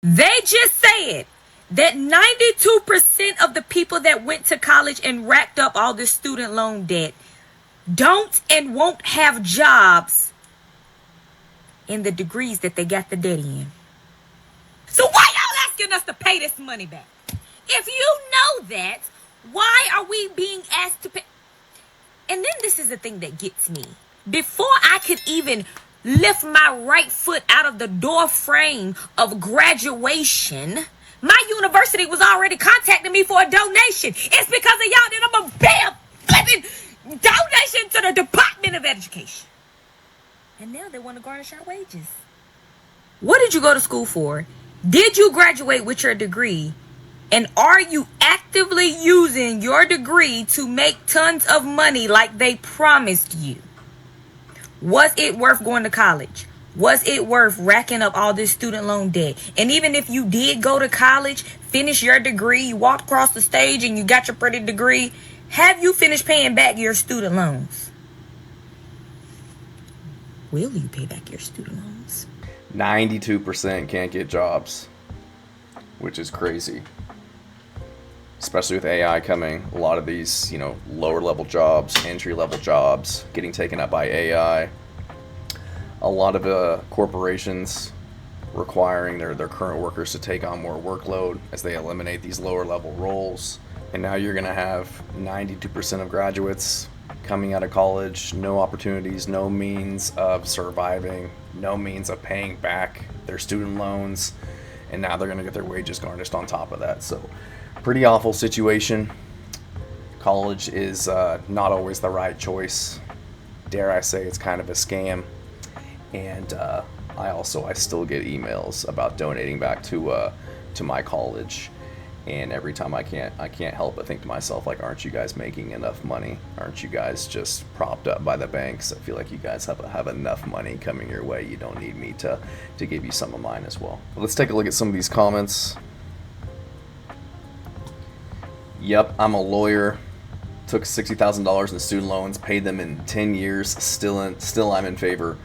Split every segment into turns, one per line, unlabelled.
They just said that 92% of the people that went to college and racked up all this student loan debt don't and won't have jobs in the degrees that they got the debt in. So why y'all asking us to pay this money back? If you know that, why are we being asked to pay? And then this is the thing that gets me. Before I could even lift my right foot out of the door frame of graduation, my university was already contacting me for a donation. It's because of y'all that I'm a bam flipping donation to the Department of Education. And now they want to garnish our wages. What did you go to school for? Did you graduate with your degree? And are you actively using your degree to make tons of money like they promised you? Was it worth going to college? Was it worth racking up all this student loan debt? And even if you did go to college, finish your degree, you walked across the stage and you got your pretty degree, have you finished paying back your student loans? Will you pay back your student loans?
92% can't get jobs, which is crazy. Especially with AI coming, a lot of these, lower level jobs, entry level jobs getting taken up by AI. A lot of corporations requiring their current workers to take on more workload as they eliminate these lower level roles. And now you're going to have 92% of graduates coming out of college, no opportunities, no means of surviving, no means of paying back their student loans, and now they're going to get their wages garnished on top of that. So pretty awful situation. College is not always the right choice. Dare I say it's kind of a scam. And I still get emails about donating back to my college. And every time I can't help but think to myself, like, aren't you guys making enough money? Aren't you guys just propped up by the banks? I feel like you guys have enough money coming your way. You don't need me to give you some of mine as well. Let's take a look at some of these comments. Yep, I'm a lawyer. Took $60,000 in student loans, paid them in 10 years. Still I'm in favor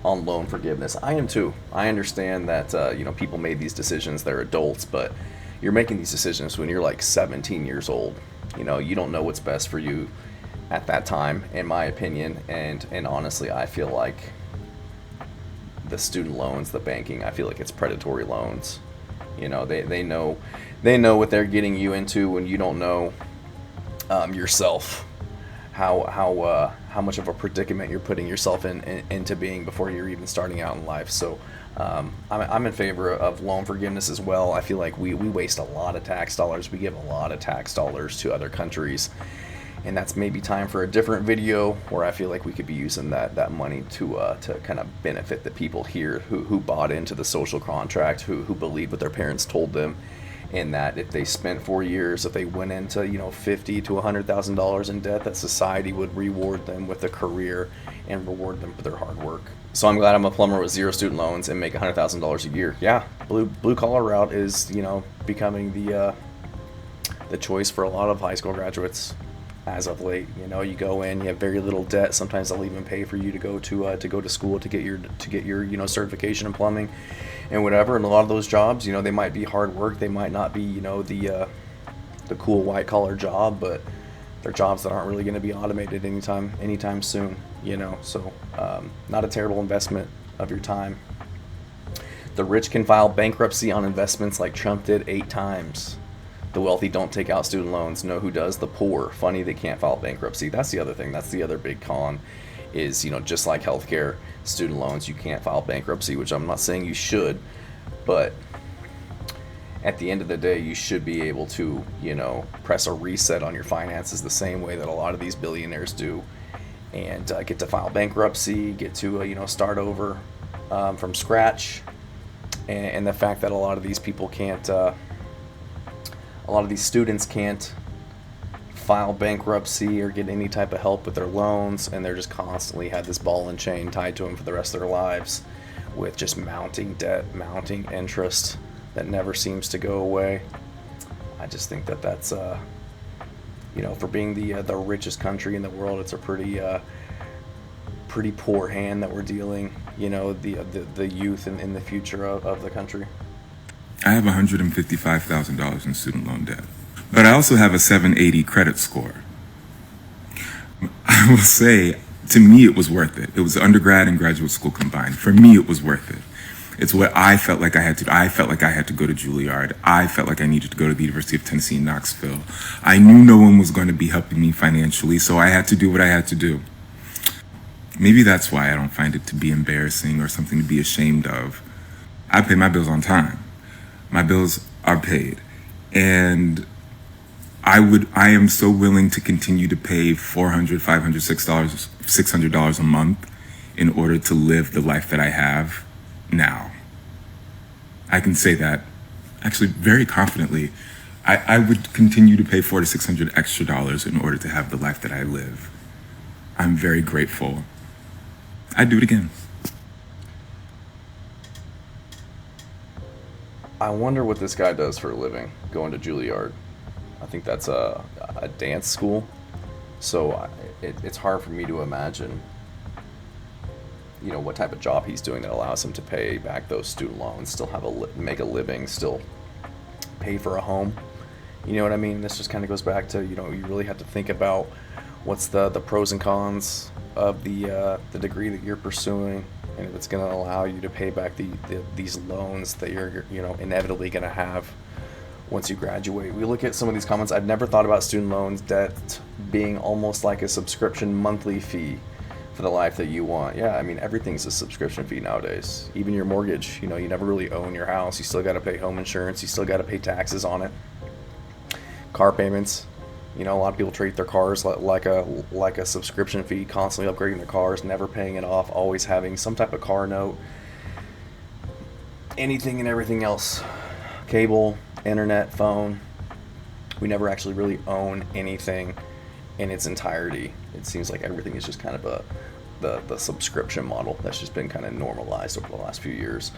on loan forgiveness. I am too. I understand that people made these decisions. They're adults, but you're making these decisions when you're like 17 years old. You don't know what's best for you at that time, in my opinion. And honestly, I feel like the student loans, the banking, I feel like it's predatory loans. They know what they're getting you into when you don't know yourself how much of a predicament you're putting yourself into being before you're even starting out in life. So I'm in favor of loan forgiveness as well. I feel like we waste a lot of tax dollars. We give a lot of tax dollars to other countries, and that's maybe time for a different video where I feel like we could be using that money to kind of benefit the people here who bought into the social contract, who believed what their parents told them, and that if they spent 4 years, if they went into $50,000 to $100,000 in debt, that society would reward them with a career and reward them for their hard work. So I'm glad I'm a plumber with 0 student loans and make $100,000 a year. Yeah, blue collar route is becoming the choice for a lot of high school graduates as of late. You go in, you have very little debt. Sometimes they'll even pay for you to go to school to get your certification in plumbing and whatever. And a lot of those jobs, they might be hard work. They might not be the cool white collar job, but they're jobs that aren't really going to be automated anytime soon. So not a terrible investment of your time. The rich can file bankruptcy on investments like Trump did 8 times. The wealthy don't take out student loans. Know who does? The poor. Funny they can't file bankruptcy. That's the other thing. That's the other big con is, just like healthcare, student loans, you can't file bankruptcy, which I'm not saying you should, but at the end of the day, you should be able to, press a reset on your finances the same way that a lot of these billionaires do, and get to file bankruptcy, get to, start over from scratch. And the fact that a lot of these people can't, a lot of these students can't file bankruptcy or get any type of help with their loans, and they're just constantly had this ball and chain tied to them for the rest of their lives with just mounting debt, mounting interest that never seems to go away. I just think that's for being the richest country in the world, it's a pretty poor hand that we're dealing, the youth and in the future of the country.
I have $155,000 in student loan debt. But I also have a 780 credit score. I will say, to me, it was worth it. It was undergrad and graduate school combined. For me, it was worth it. It's what I felt like I had to do. I felt like I had to go to Juilliard. I felt like I needed to go to the University of Tennessee in Knoxville. I knew no one was going to be helping me financially, so I had to do what I had to do. Maybe that's why I don't find it to be embarrassing or something to be ashamed of. I pay my bills on time. My bills are paid. And I am so willing to continue to pay $400, $500, $600 a month in order to live the life that I have now. I can say that actually very confidently. I would continue to pay $400 to $600 extra dollars in order to have the life that I live. I'm very grateful. I'd do it again.
I wonder what this guy does for a living, going to Juilliard. I think that's a dance school, so it's hard for me to imagine, what type of job he's doing that allows him to pay back those student loans, still have make a living, still pay for a home. You know what I mean? This just kind of goes back to, you really have to think about what's the pros and cons of the degree that you're pursuing, and if it's going to allow you to pay back these loans that you're inevitably going to have once you graduate. We look at some of these comments. I've never thought about student loans debt being almost like a subscription monthly fee for the life that you want. Yeah, I mean, everything's a subscription fee nowadays. Even your mortgage, you never really own your house. You still got to pay home insurance. You still got to pay taxes on it. Car payments. A lot of people treat their cars like a subscription fee, constantly upgrading their cars, never paying it off, always having some type of car note. Anything and everything else. Cable, internet, phone. We never actually really own anything in its entirety. It seems like everything is just kind of the subscription model that's just been kind of normalized over the last few years.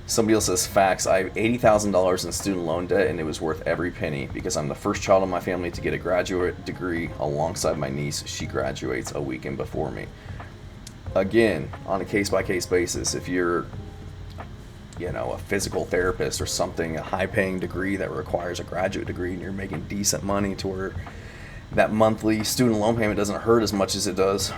Somebody else says, facts, I have $80,000 in student loan debt, and it was worth every penny because I'm the first child in my family to get a graduate degree alongside my niece. She graduates a weekend before me. Again, on a case-by-case basis, if you're a physical therapist or something, a high-paying degree that requires a graduate degree, and you're making decent money to where that monthly student loan payment doesn't hurt as much as it does.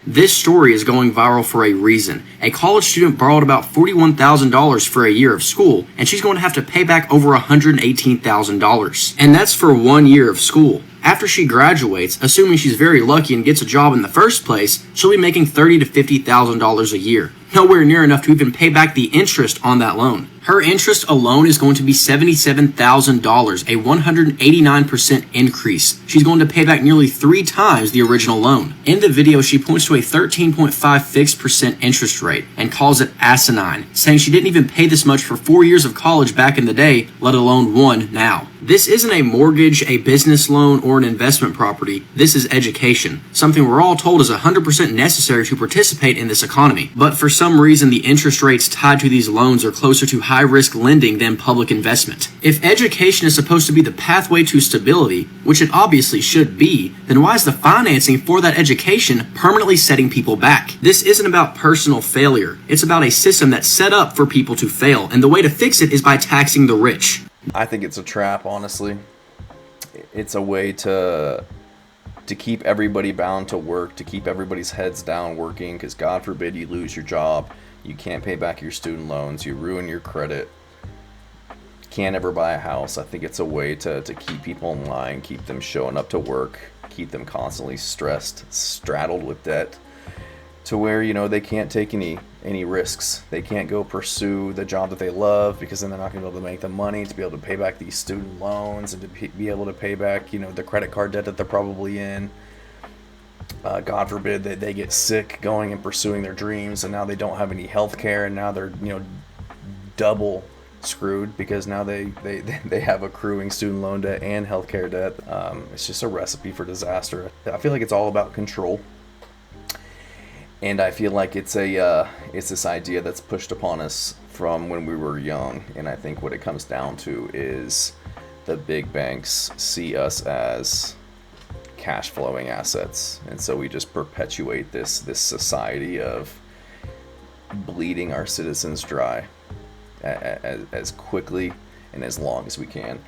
This story is going viral for a reason. A college student borrowed about $41,000 for a year of school, and she's going to have to pay back over $118,000. And that's for 1 year of school. After she graduates, assuming she's very lucky and gets a job in the first place, she'll be making $30,000 to $50,000 a year. Nowhere near enough to even pay back the interest on that loan. Her interest alone is going to be $77,000, a 189% increase. She's going to pay back nearly 3 times the original loan. In the video, she points to a 13.5 fixed percent interest rate and calls it asinine, saying she didn't even pay this much for 4 years of college back in the day, let alone 1 now. This isn't a mortgage, a business loan, or an investment property. This is education, something we're all told is 100% necessary to participate in this economy. But for some reason, the interest rates tied to these loans are closer to high-risk lending than public investment. If education is supposed to be the pathway to stability, which it obviously should be, then why is the financing for that education permanently setting people back? This isn't about personal failure. It's about a system that's set up for people to fail, and the way to fix it is by taxing the rich.
I think it's a trap, honestly. It's a way to keep everybody bound to work, to keep everybody's heads down working, because God forbid you lose your job, you can't pay back your student loans, you ruin your credit, can't ever buy a house. I think it's a way to keep people in line, keep them showing up to work, keep them constantly stressed, straddled with debt, to where, they can't take any risks. They can't go pursue the job that they love, because then they're not going to be able to make the money to be able to pay back these student loans and to be able to pay back, the credit card debt that they're probably in. God forbid that they get sick going and pursuing their dreams, and now they don't have any health care, and now they're, double screwed because now they have accruing student loan debt and healthcare debt. It's just a recipe for disaster. I feel like it's all about control. And I feel like it's this idea that's pushed upon us from when we were young. And I think what it comes down to is the big banks see us as cash flowing assets. And so we just perpetuate this society of bleeding our citizens dry. as quickly and as long as we can.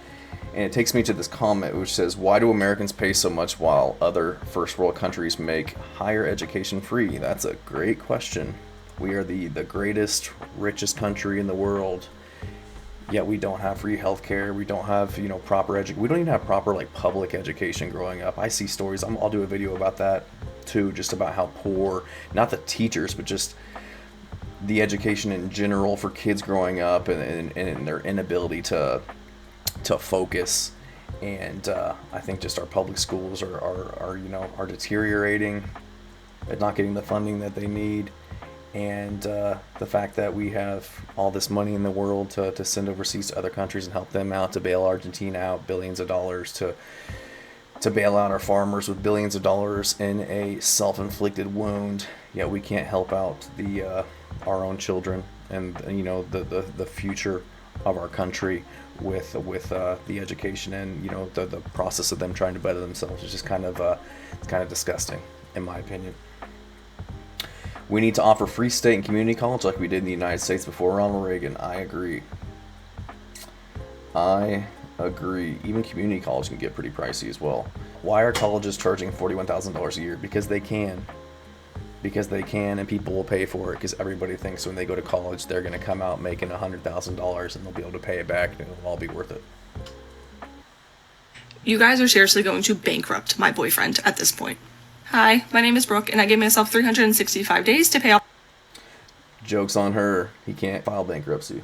And it takes me to this comment which says, why do Americans pay so much while other first world countries make higher education free? That's a great question. We are the greatest, richest country in the world, yet we don't have free healthcare. We don't have, proper we don't even have proper like public education growing up. I see stories. I'll do a video about that too, just about how poor, not the teachers, but just the education in general for kids growing up, and their inability to focus. And I think just our public schools are deteriorating, and not getting the funding that they need. And the fact that we have all this money in the world to send overseas to other countries and help them out, to bail Argentina out, billions of dollars, to bail out our farmers with billions of dollars in a self-inflicted wound, yet we can't help out our own children and the future of our country with the education and the process of them trying to better themselves. Is just kind of disgusting, in my opinion. We need to offer free state and community college like we did in the United States before Ronald Reagan. I agree. Even community college can get pretty pricey as well. Why are colleges charging $41,000 a year? Because they can. And people will pay for it because everybody thinks when they go to college they're going to come out making $100,000 and they'll be able to pay it back and it'll all be worth it.
You guys are seriously going to bankrupt my boyfriend at this point. Hi, my name is Brooke, and I gave myself 365 days to pay off
Joke's on her. He can't file bankruptcy.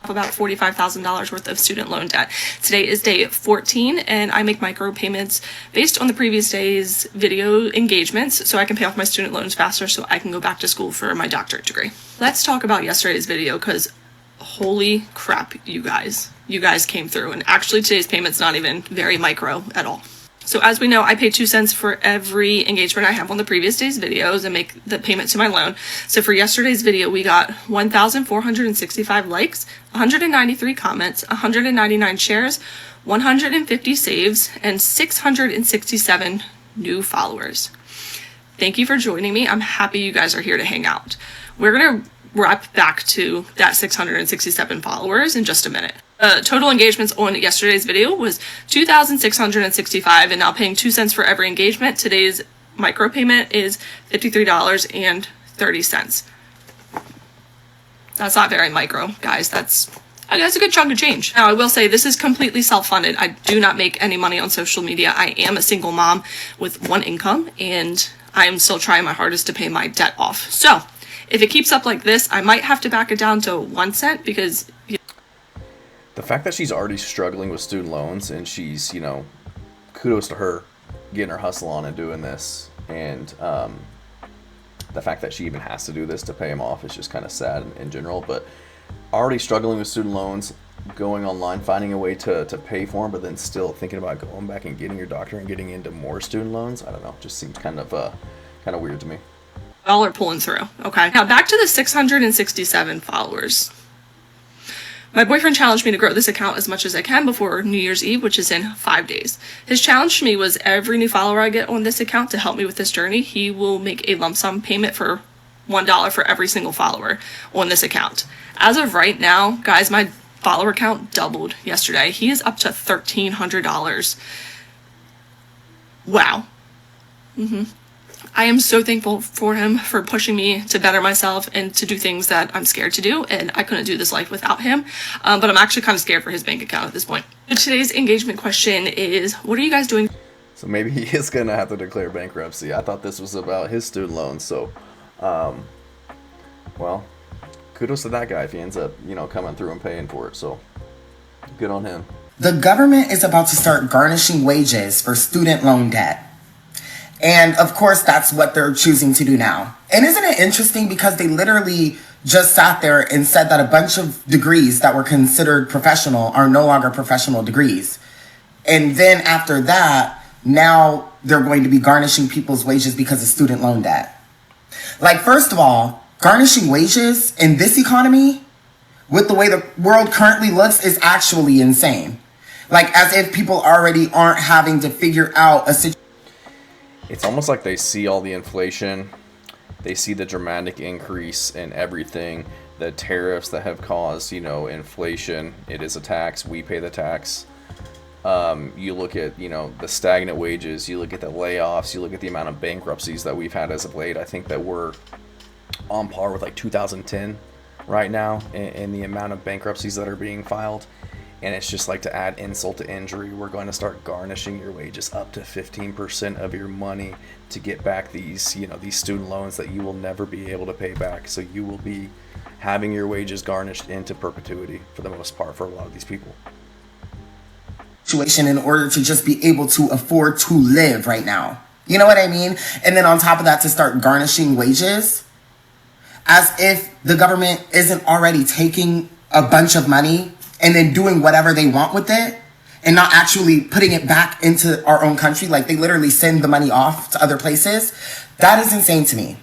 about $45,000 worth of student loan debt. Today is day 14, and I make micropayments based on the previous day's video engagements so I can pay off my student loans faster so I can go back to school for my doctorate degree. Let's talk about yesterday's video, because holy crap, you guys came through, and actually today's payment's not even very micro at all. So as we know, I pay 2 cents for every engagement I have on the previous day's videos and make the payment to my loan. So for yesterday's video, we got 1,465 likes, 193 comments, 199 shares, 150 saves, and 667 new followers. Thank you for joining me. I'm happy you guys are here to hang out. We're going to wrap back to that 667 followers in just a minute. Total engagements on yesterday's video was 2,665, and now paying 2 cents for every engagement. Today's micropayment is $53.30. That's not very micro, guys. That's a good chunk of change. Now, I will say this is completely self-funded. I do not make any money on social media. I am a single mom with one income, and I am still trying my hardest to pay my debt off. So if it keeps up like this, I might have to back it down to 1 cent because
The fact that she's already struggling with student loans, and she's, kudos to her getting her hustle on and doing this. And the fact that she even has to do this to pay them off is just kind of sad in general. But already struggling with student loans, going online, finding a way to pay for them, but then still thinking about going back and getting your doctorate and getting into more student loans. I don't know, just seems kind of weird to me.
Y'all are pulling through. Okay, now back to the 667 followers. My boyfriend challenged me to grow this account as much as I can before New Year's Eve, which is in 5 days. His challenge to me was every new follower I get on this account to help me with this journey, he will make a lump sum payment for $1 for every single follower on this account. As of right now, guys, my follower count doubled yesterday. He is up to $1,300. Wow. I am so thankful for him for pushing me to better myself and to do things that I'm scared to do, and I couldn't do this life without him. But I'm actually kind of scared for his bank account at this point. Today's engagement question is, what are you guys doing?
So maybe he is going to have to declare bankruptcy. I thought this was about his student loans. So, well, kudos to that guy if he ends up, coming through and paying for it. So, good on him.
The government is about to start garnishing wages for student loan debt. And of course, that's what they're choosing to do now. And isn't it interesting, because they literally just sat there and said that a bunch of degrees that were considered professional are no longer professional degrees. And then after that, now they're going to be garnishing people's wages because of student loan debt. Like, first of all, garnishing wages in this economy, with the way the world currently looks, is actually insane. Like, as if people already aren't having to figure out a situation.
It's almost like they see all the inflation, they see the dramatic increase in everything, the tariffs that have caused, inflation. It is a tax. We pay the tax. You look at, the stagnant wages, you look at the layoffs, you look at the amount of bankruptcies that we've had as of late. I think that we're on par with like 2010 right now in the amount of bankruptcies that are being filed. And it's just like, to add insult to injury, we're going to start garnishing your wages up to 15% of your money to get back these, these student loans that you will never be able to pay back. So you will be having your wages garnished into perpetuity for the most part for a lot of these people.
Situation in order to just be able to afford to live right now. You know what I mean? And then on top of that, to start garnishing wages as if the government isn't already taking a bunch of money and then doing whatever they want with it and not actually putting it back into our own country. Like, they literally send the money off to other places. That is insane to me.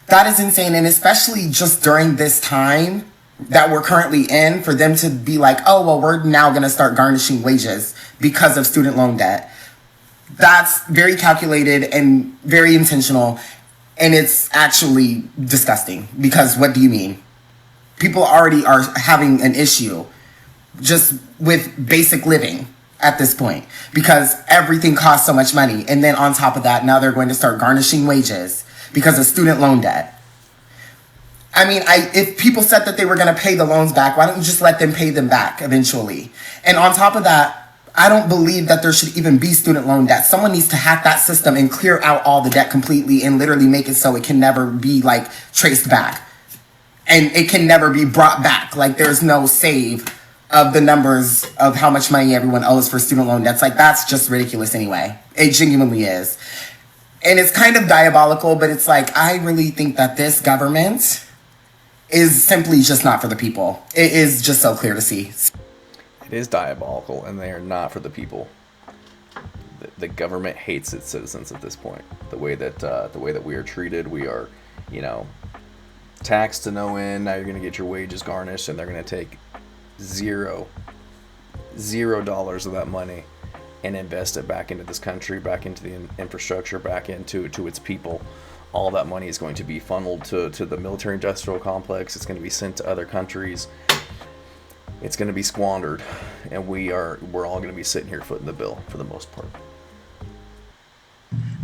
That is insane. And especially just during this time that we're currently in, for them to be like, oh, well, we're now going to start garnishing wages because of student loan debt. That's very calculated and very intentional. And it's actually disgusting, because what do you mean? People already are having an issue just with basic living at this point, because everything costs so much money. And then on top of that, now they're going to start garnishing wages because of student loan debt. I mean, if people said that they were going to pay the loans back, why don't you just let them pay them back eventually? And on top of that, I don't believe that there should even be student loan debt. Someone needs to hack that system and clear out all the debt completely and literally make it so it can never be like traced back. And it can never be brought back. Like, there's no save of the numbers of how much money everyone owes for student loan debts. Like, that's just ridiculous anyway. It genuinely is. And it's kind of diabolical, but it's like, I really think that this government is simply just not for the people. It is just so clear to see.
It is diabolical, and they are not for the people. The government hates its citizens at this point. The way that we are treated, we are, taxed to no end. Now you're going to get your wages garnished, and they're going to take $0 of that money and invest it back into this country, back into the infrastructure, back into its people. All that money is going to be funneled to the military industrial complex. It's going to be sent to other countries. It's going to be squandered, and we're all going to be sitting here footing the bill for the most part.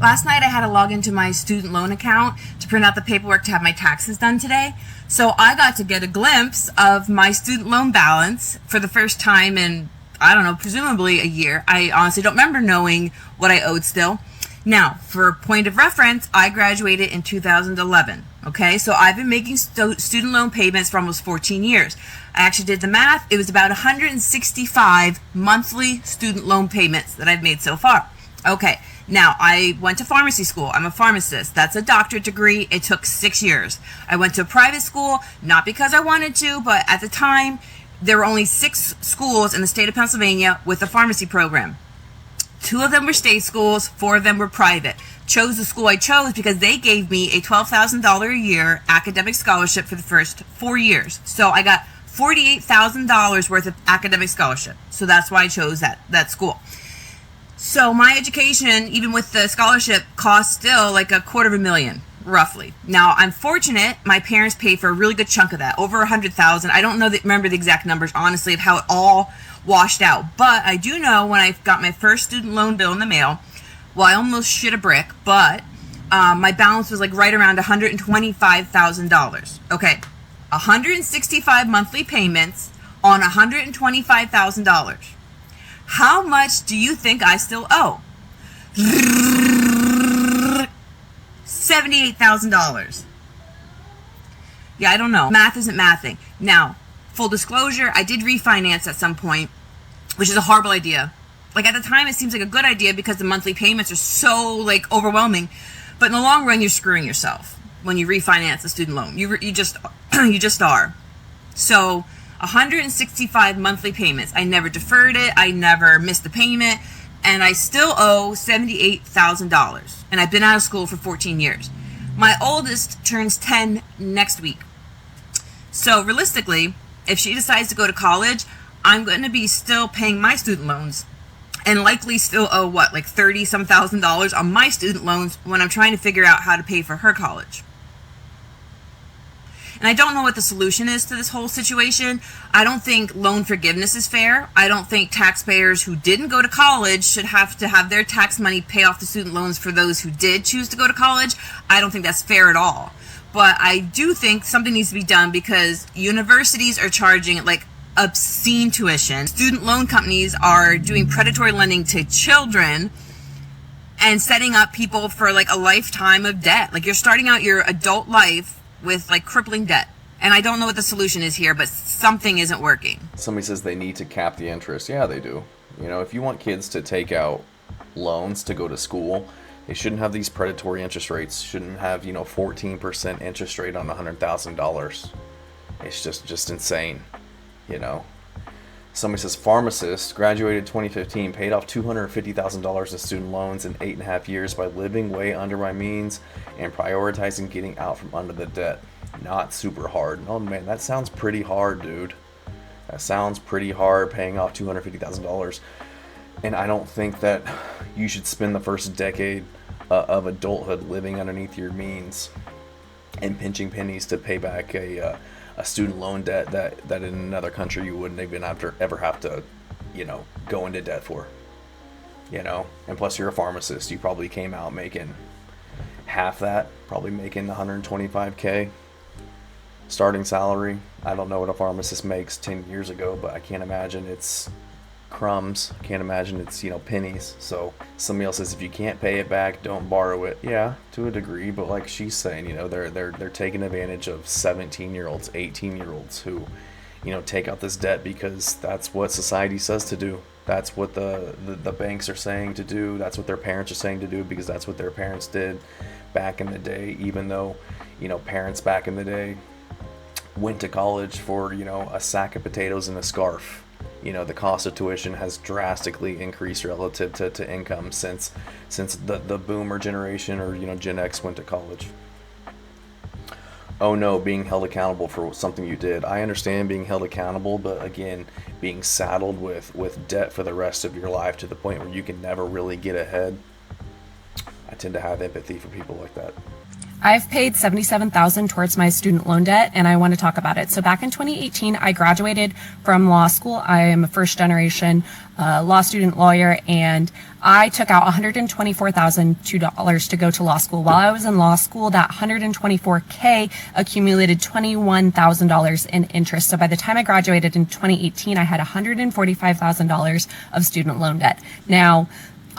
Last night I had to log into my student loan account to print out the paperwork to have my taxes done today. So I got to get a glimpse of my student loan balance for the first time in, I don't know, presumably a year. I honestly don't remember knowing what I owed still. Now, for a point of reference, I graduated in 2011. Okay, so I've been making student loan payments for almost 14 years. I actually did the math. It was about 165 monthly student loan payments that I've made so far. Okay, now I went to pharmacy school. I'm a pharmacist. That's a doctorate degree. It took 6 years. I went to a private school, not because I wanted to, but at the time, there were only 6 schools in the state of Pennsylvania with a pharmacy program. 2 of them were state schools, 4 of them were private. Chose the school I chose because they gave me a $12,000 a year academic scholarship for the first 4 years. So I got $48,000 worth of academic scholarship. So that's why I chose that school. So my education, even with the scholarship, cost still like $250,000, roughly. Now, I'm fortunate. My parents paid for a really good chunk of that, over $100,000. I don't remember the exact numbers, honestly, of how it all washed out. But I do know when I got my first student loan bill in the mail, well, I almost shit a brick, but my balance was like right around $125,000. Okay, 165 monthly payments on $125,000. How much do you think I still owe? $78,000. Yeah, I don't know. Math isn't mathing. Now, full disclosure, I did refinance at some point, which is a horrible idea. Like, at the time, it seems like a good idea because the monthly payments are so, like, overwhelming. But in the long run, you're screwing yourself when you refinance a student loan. You just are. So, 165 monthly payments. I never deferred it. I never missed a payment. And I still owe $78,000. And I've been out of school for 14 years. My oldest turns 10 next week. So, realistically, if she decides to go to college, I'm going to be still paying my student loans and likely still owe like $30-some thousand on my student loans when I'm trying to figure out how to pay for her college. And I don't know what the solution is to this whole situation. I don't think loan forgiveness is fair. I don't think taxpayers who didn't go to college should have to have their tax money pay off the student loans for those who did choose to go to college. I don't think that's fair at all. But I do think something needs to be done because universities are charging like obscene tuition. Student loan companies are doing predatory lending to children and setting up people for like a lifetime of debt. Like you're starting out your adult life with like crippling debt. And I don't know what the solution is here, but something isn't working.
Somebody says they need to cap the interest. Yeah, they do. You know, if you want kids to take out loans to go to school, they shouldn't have these predatory interest rates. Shouldn't have, 14% interest rate on $100,000. It's just insane, Somebody says pharmacist, graduated 2015, paid off $250,000 in student loans in 8.5 years by living way under my means and prioritizing getting out from under the debt. Not super hard. Oh man, that sounds pretty hard, dude. That sounds pretty hard, paying off $250,000. And I don't think that you should spend the first decade of adulthood living underneath your means and pinching pennies to pay back a student loan debt that in another country you wouldn't even ever have to, go into debt for. And plus you're a pharmacist. You probably came out making half that, probably making $125K starting salary. I don't know what a pharmacist makes 10 years ago, but I can't imagine it's crumbs. I can't imagine it's, pennies. So somebody else says if you can't pay it back, don't borrow it. Yeah, to a degree, but like she's saying, they're taking advantage of 17-year-olds, 18-year-olds who, take out this debt because that's what society says to do. That's what the banks are saying to do. That's what their parents are saying to do because that's what their parents did back in the day, even though, parents back in the day went to college for, a sack of potatoes and a scarf. The cost of tuition has drastically increased relative to income since the boomer generation or, Gen X went to college. Oh no, being held accountable for something you did. I understand being held accountable, but again, being saddled with debt for the rest of your life to the point where you can never really get ahead. I tend to have empathy for people like that.
I've paid $77,000 towards my student loan debt, and I want to talk about it. So back in 2018, I graduated from law school. I am a first-generation law student lawyer, and I took out $124,002 to go to law school. While I was in law school, that $124K accumulated $21,000 in interest. So by the time I graduated in 2018, I had $145,000 of student loan debt. Now,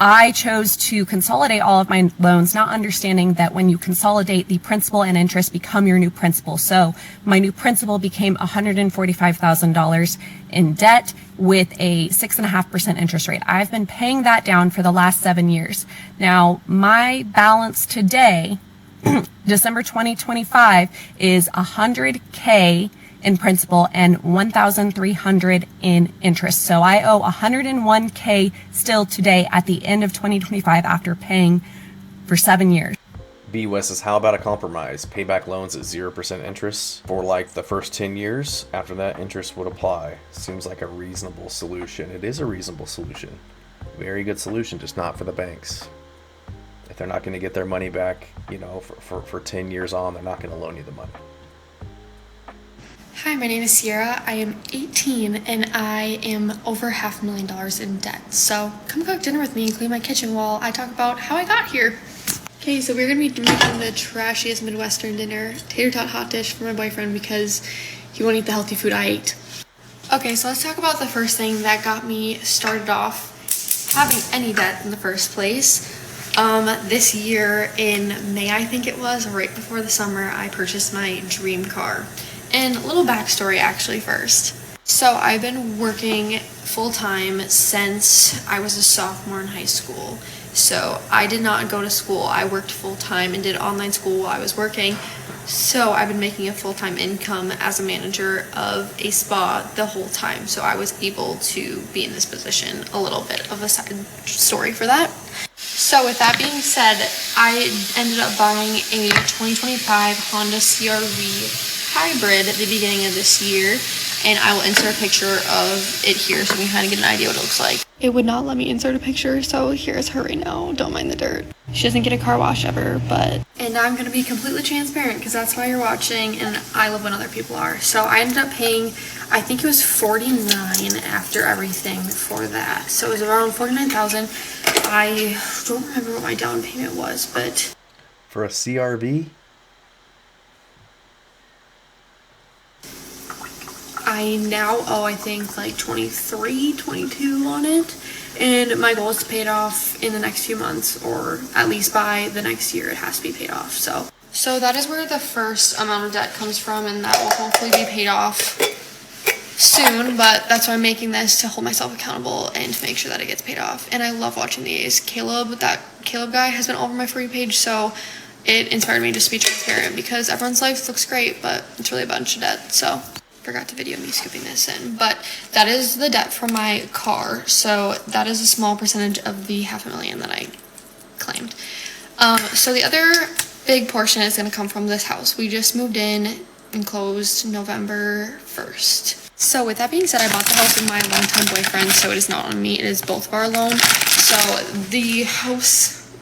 I chose to consolidate all of my loans, not understanding that when you consolidate, the principal and interest become your new principal. So my new principal became $145,000 in debt with a 6.5% interest rate. I've been paying that down for the last 7 years. Now, my balance today, December 2025, is $100K in principal and $1,300 in interest. So I owe $101K still today at the end of 2025 after paying for 7 years.
B. West says, how about a compromise? Pay back loans at 0% interest for like the first 10 years. After that, interest would apply. Seems like a reasonable solution. It is a reasonable solution. Very good solution, just not for the banks. If they're not going to get their money back, for 10 years on, they're not going to loan you the money.
Hi, my name is Sierra. I am 18 and I am over $500,000 in debt. So come cook dinner with me and clean my kitchen while I talk about how I got here. Okay, so we're gonna be making the trashiest Midwestern dinner, tater tot hot dish for my boyfriend because he won't eat the healthy food I ate. Okay, so let's talk about the first thing that got me started off having any debt in the first place. This year in May, I think it was, right before the summer, I purchased my dream car. And a little backstory actually first. So I've been working full-time since I was a sophomore in high school. So I did not go to school. I worked full-time and did online school while I was working. So I've been making a full-time income as a manager of a spa the whole time. So I was able to be in this position. A little bit of a side story for that. So with that being said, I ended up buying a 2025 Honda CR-V hybrid at the beginning of this year. and I will insert a picture of it here so we can kind of get an idea what it looks like. It would not let me insert a picture, so here's her right now. Don't mind the dirt. She doesn't get a car wash ever, but... And now I'm going to be completely transparent because that's why you're watching, and I love when other people are. So I ended up paying, I think it was $49 after everything for that. So it was around $49,000. I don't remember what my down payment was, but...
For a CRV?
I now owe, I think, like 23, 22 on it. And my goal is to pay it off in the next few months, or at least by the next year it has to be paid off. So that is where the first amount of debt comes from, and that will hopefully be paid off soon. But that's why I'm making this, to hold myself accountable and to make sure that it gets paid off. And I love watching these. That Caleb guy has been all over my For You page, so it inspired me just to be transparent, because everyone's life looks great, but it's really a bunch of debt. So forgot to video me scooping this in, but that is the debt from my car. So that is a small percentage of the $500,000 that I claimed. So the other big portion is going to come from this house. We just moved in and closed November 1st. So with that being said, I bought the house with my longtime boyfriend, so it is not on me, it is both of our loan. So the house,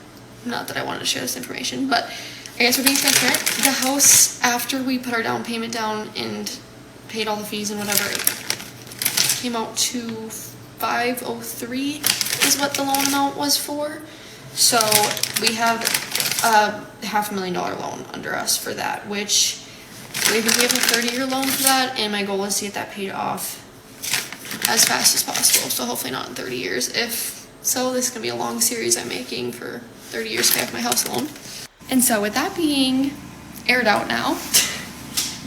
not that I wanted to share this information, but I guess we're being transparent. The house, after we put our down payment down and paid all the fees and whatever, came out to $503 is what the loan amount was for. So we have a $500,000 loan under us for that, which we have a 30-year loan for that, and my goal is to get that paid off as fast as possible. So hopefully not in 30 years. If so, this is gonna be a long series I'm making for 30 years to pay off my house loan. And so with that being aired out now,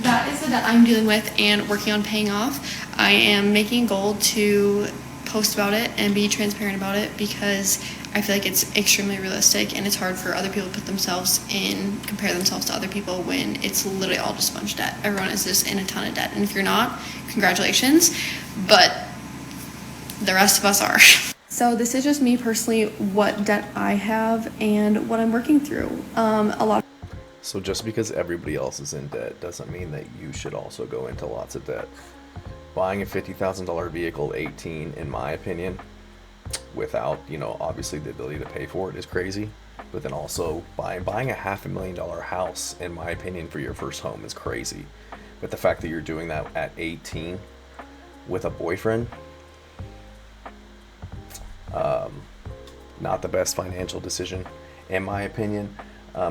that is the debt I'm dealing with and working on paying off. I am making a goal to post about it and be transparent about it, because I feel like it's extremely realistic, and it's hard for other people to put themselves in, compare themselves to other people when it's literally all just a bunch of debt. Everyone is just in a ton of debt, and if you're not, congratulations, but the rest of us are. So this is just me personally, what debt I have and what I'm working through.
So just because everybody else is in debt doesn't mean that you should also go into lots of debt. Buying a $50,000 vehicle at 18, in my opinion, without, obviously the ability to pay for it, is crazy. But then also buying a $500,000 house, in my opinion, for your first home is crazy. But the fact that you're doing that at 18 with a boyfriend, not the best financial decision, in my opinion.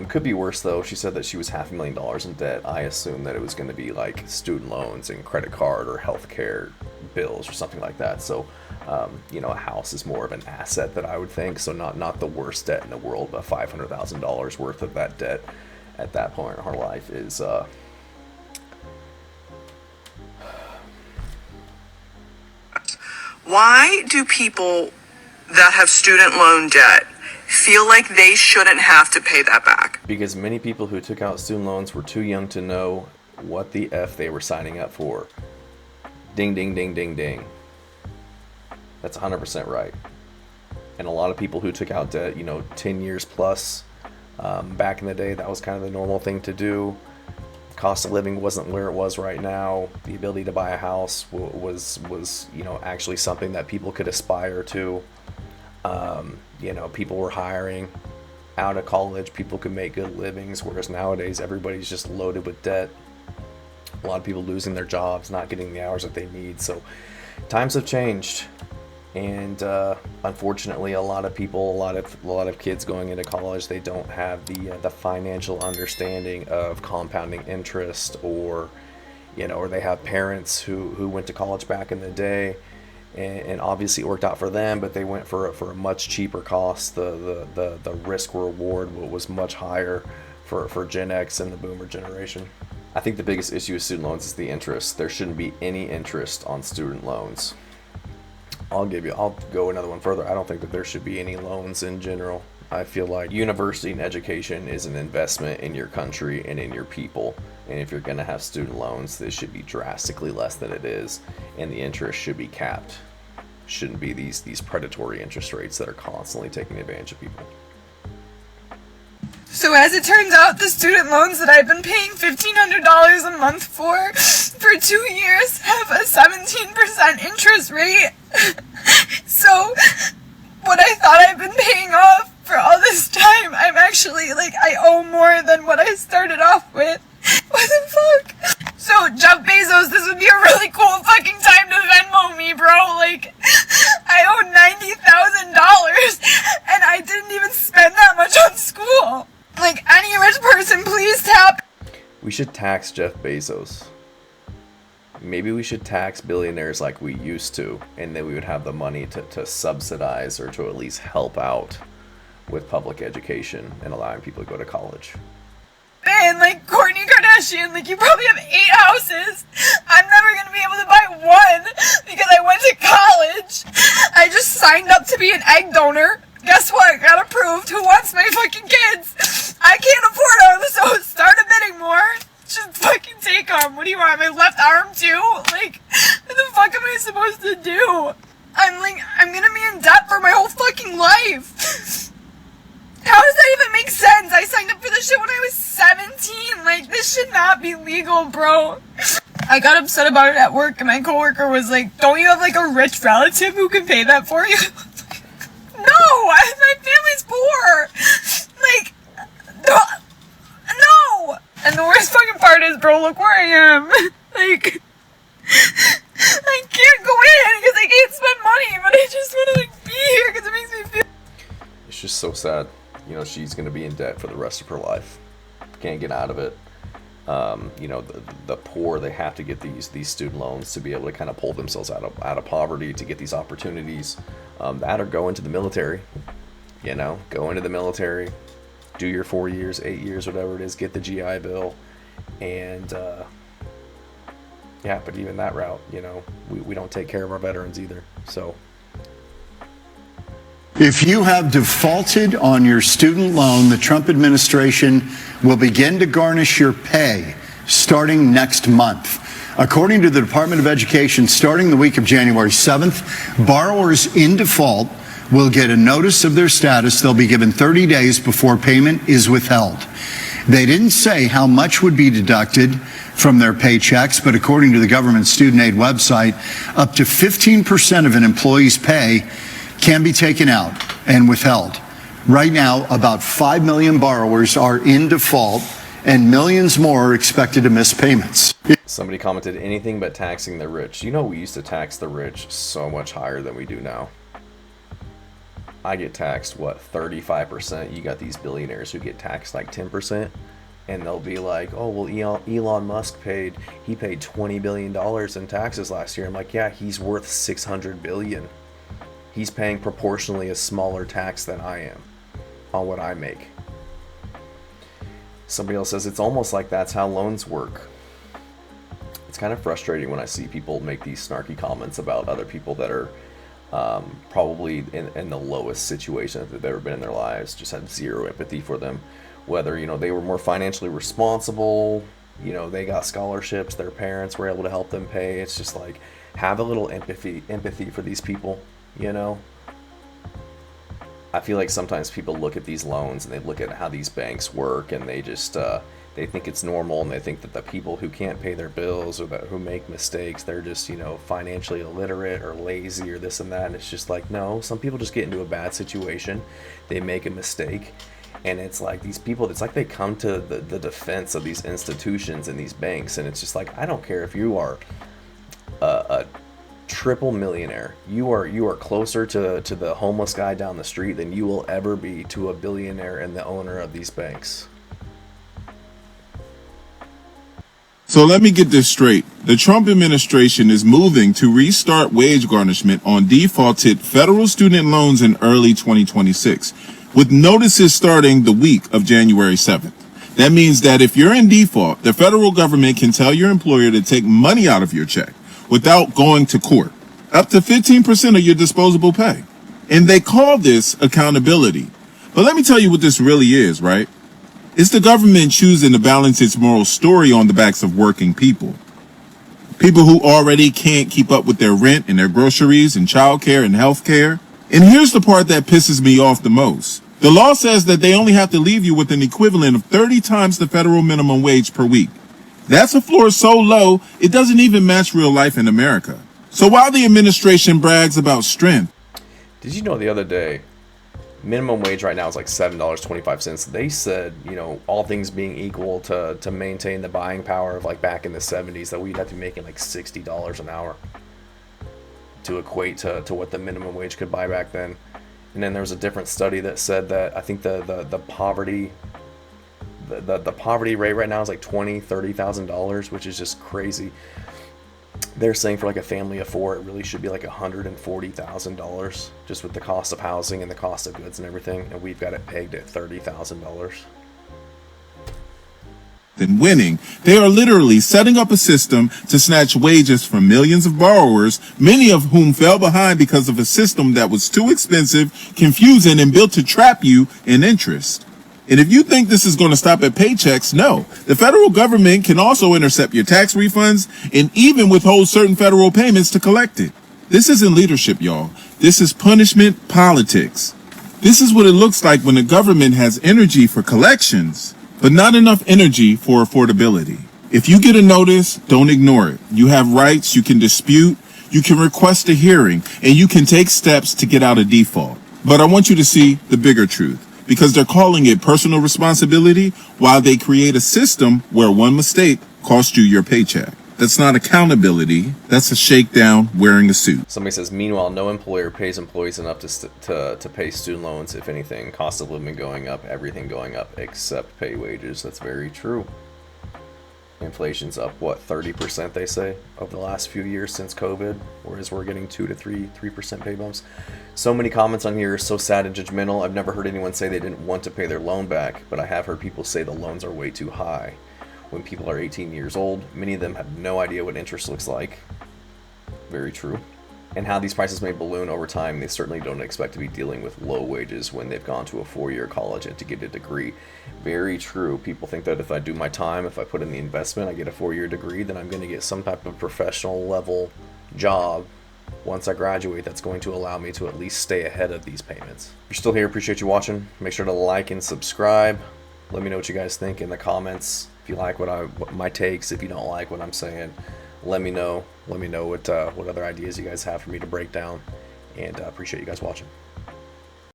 Could be worse though. She said that she was $500,000 in debt. I assume that it was going to be like student loans and credit card or healthcare bills or something like that. So, a house is more of an asset that I would think. So not the worst debt in the world, but $500,000 worth of that debt at that point in her life is.
Why do people that have student loan debt feel like they shouldn't have to pay that back?
Because many people who took out student loans were too young to know what the F they were signing up for. Ding, ding, ding, ding, ding. That's 100% right. And a lot of people who took out debt, 10 years plus, back in the day, that was kind of the normal thing to do. Cost of living wasn't where it was right now. The ability to buy a house was actually something that people could aspire to. People were hiring out of college. People could make good livings, whereas nowadays everybody's just loaded with debt. A lot of people losing their jobs, not getting the hours that they need. So times have changed, and unfortunately, a lot of people, a lot of kids going into college, they don't have the financial understanding of compounding interest, or they have parents who went to college back in the day. And obviously it worked out for them, but they went for a much cheaper cost. The risk reward was much higher for Gen X and the Boomer generation. I think the biggest issue with student loans is the interest. There shouldn't be any interest on student loans. I'll go another one further. I don't think that there should be any loans in general. I feel like university and education is an investment in your country and in your people. And if you're going to have student loans, this should be drastically less than it is. And the interest should be capped. Shouldn't be these predatory interest rates that are constantly taking advantage of people.
So as it turns out, the student loans that I've been paying $1,500 a month for for 2 years have a 17% interest rate. So what I thought I've been paying off for all this time, I'm actually, like, I owe more than what I started off with. What the fuck? So, Jeff Bezos, this would be a really cool fucking time to Venmo me, bro. Like, I owe $90,000, and I didn't even spend that much on school. Like, any rich person, please tap.
We should tax Jeff Bezos. Maybe we should tax billionaires like we used to, and then we would have the money to subsidize or to at least help out with public education and allowing people to go to college.
And like Kourtney Kardashian, like you probably have 8 houses. I'm never gonna be able to buy one because I went to college. I just signed up to be an egg donor. Guess what? Got approved. Who wants my fucking kids? I can't afford them, so start a bidding war. Just fucking take them. What do you want? My left arm too? Like, what the fuck am I supposed to do? I'm gonna be in debt for my whole fucking life. How does that even make sense? I signed up for this shit when I was 17. Like, this should not be legal, bro. I got upset about it at work, and my coworker was like, don't you have, like, a rich relative who can pay that for you? No! My family's poor! Like, no! And the worst fucking part is, bro, look where I am. Like, I can't go in because I can't spend money, but I just want to, like, be here because it makes me feel...
It's just so sad. You know, she's going to be in debt for the rest of her life. Can't get out of it. You know, the poor, they have to get these student loans to be able to kind of pull themselves out of poverty, to get these opportunities. That or go into the military. You know, go into the military, do your 4 years, 8 years, whatever it is, get the GI Bill. And, yeah, but even that route, you know, we don't take care of our veterans either. So...
If you have defaulted on your student loan, the Trump administration will begin to garnish your pay starting next month. According to the Department of Education, starting the week of January 7th, borrowers in default will get a notice of their status. They'll be given 30 days before payment is withheld. They didn't say how much would be deducted from their paychecks, but according to the government student aid website, up to 15% of an employee's pay can be taken out and withheld. Right now, about 5 million borrowers are in default, and millions more are expected to miss payments.
Somebody commented, anything but taxing the rich. You know, we used to tax the rich so much higher than we do now. I get taxed, what, 35%? You got these billionaires who get taxed like 10%, and they'll be like, oh, well, Elon Musk paid $20 billion in taxes last year. I'm like, yeah, he's worth $600 billion. He's paying proportionally a smaller tax than I am on what I make. Somebody else says it's almost like that's how loans work. It's kind of frustrating when I see people make these snarky comments about other people that are probably in the lowest situation that they've ever been in their lives, just had zero empathy for them. Whether, you know, they were more financially responsible, you know, they got scholarships, their parents were able to help them pay. It's just like, have a little empathy for these people. You know, I feel like sometimes people look at these loans and they look at how these banks work, and they just they think it's normal, and they think that the people who can't pay their bills or who make mistakes, they're just, you know, financially illiterate or lazy or this and that. And it's just like, no, some people just get into a bad situation, they make a mistake, and it's like these people, it's like they come to the defense of these institutions and these banks, and it's just like, I don't care if you are a triple millionaire, you are closer to the homeless guy down the street than you will ever be to a billionaire and the owner of these banks.
So let me get this straight. The Trump administration is moving to restart wage garnishment on defaulted federal student loans in early 2026, with notices starting the week of January 7th. That means that if you're in default, the federal government can tell your employer to take money out of your check without going to court, up to 15% of your disposable pay. And they call this accountability. But let me tell you what this really is, right? It's the government choosing to balance its moral story on the backs of working people. People who already can't keep up with their rent and their groceries and childcare and healthcare. And here's the part that pisses me off the most. The law says that they only have to leave you with an equivalent of 30 times the federal minimum wage per week.
That's a floor so low, it doesn't even match real life in America. So while the administration brags about strength,
did you know the other day, minimum wage right now is like $7.25. They said, you know, all things being equal to maintain the buying power of like back in the 70s, that we'd have to be making like $60 an hour to equate to what the minimum wage could buy back then. And then there was a different study that said that I think the poverty rate right now is like $20,000-$30,000, which is just crazy. They're saying for like a family of four, it really should be like $140,000 just with the cost of housing and the cost of goods and everything, and we've got it pegged at $30,000.
and winning, they are literally setting up a system to snatch wages from millions of borrowers, many of whom fell behind because of a system that was too expensive, confusing, and built to trap you in interest. And if you think this is going to stop at paychecks, no. The federal government can also intercept your tax refunds and even withhold certain federal payments to collect it. This isn't leadership, y'all. This is punishment politics. This is what it looks like when the government has energy for collections, but not enough energy for affordability. If you get a notice, don't ignore it. You have rights, you can dispute, you can request a hearing, and you can take steps to get out of default. But I want you to see the bigger truth, because they're calling it personal responsibility while they create a system where one mistake cost you your paycheck. That's not accountability. That's a shakedown wearing a suit.
Somebody says, meanwhile, no employer pays employees enough to pay student loans. If anything, cost of living going up, everything going up except pay wages. That's very true. Inflation's up, what, 30% they say over the last few years since COVID, whereas we're getting 2 to 3% pay bumps. So many comments on here are so sad and judgmental. I've never heard anyone say they didn't want to pay their loan back, but I have heard people say the loans are way too high. When people are 18 years old, many of them have no idea what interest looks like. Very true. And how these prices may balloon over time, they certainly don't expect to be dealing with low wages when they've gone to a 4-year college and to get a degree. Very true. People think that if I do my time, if I put in the investment, I get a 4-year degree, then I'm going to get some type of professional level job once I graduate that's going to allow me to at least stay ahead of these payments. If you're still here, appreciate you watching. Make sure to like and subscribe. Let me know what you guys think in the comments. If you like what my takes, if you don't like what I'm saying, let me know. Let me know what other ideas you guys have for me to break down, and appreciate you guys watching.